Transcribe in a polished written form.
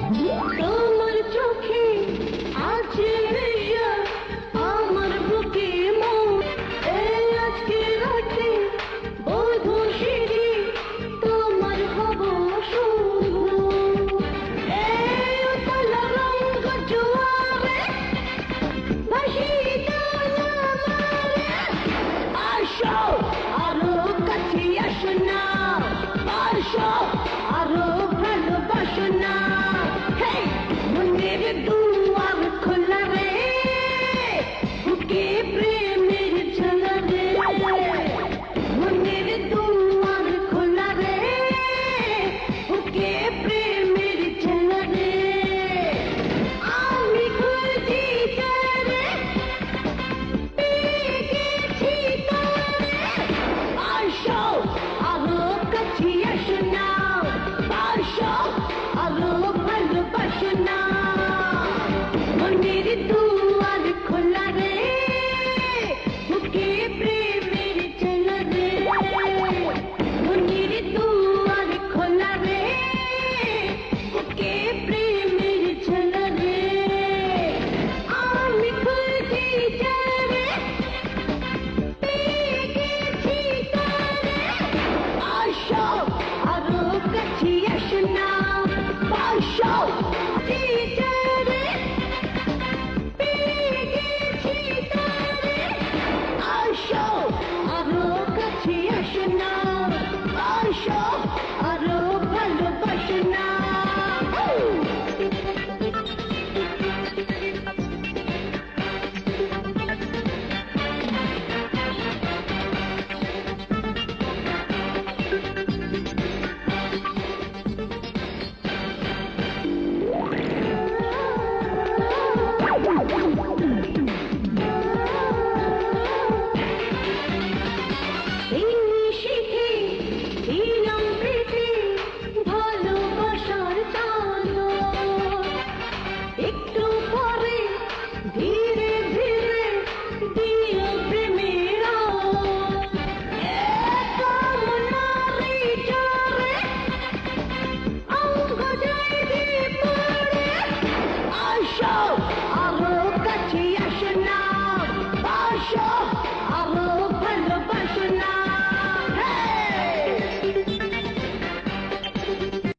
তোমার চোখে আছে নেশা, আমার বুকে মন। এই আজকে রাতে বধূ সেজে তোমার হব শুধু। এই উতল রঙ জোয়ারে ভাসিয়ে দাও আমারে। আসো আরো কাছে আসো না, আসো আরো ভালোবাসো না। হেই, মনের দুয়ার খোলা রে, বুকে প্রেমের ঝোলা রে। মনের দুয়ার খোলা রে, বুকে প্রেমের ঝোলা রে। আমি খুঁজি যারে, পেয়ে গেছি তারে। আসো আরো কাছে আসো না, আসো আরো ভালোবাসো না। মনের দুয়ার খোলা রে, বুকে প্রেমের ঝোলা রে। মনের দুয়ার খোলা রে, বুকে প্রেমের ঝোলা রে। আমি খুঁজি যারে, পেয়ে গেছি তারে। আসো আরো কাছে আসো না, আসো যারে, পেয়ে গেছি তারে। আসো আরো কাছে আসো না, আসো আরো ভালোবাসো না। এই শিখে দিলাম প্রীতি, ভালোবাসার চাদর। একটু পরে ধীরে ধীরে দিও প্রেমের আলো। কামনারি জোরে অঙ্গ জয় দিয়ে পড়ে। আসো আরো কাছে আসো না, আসো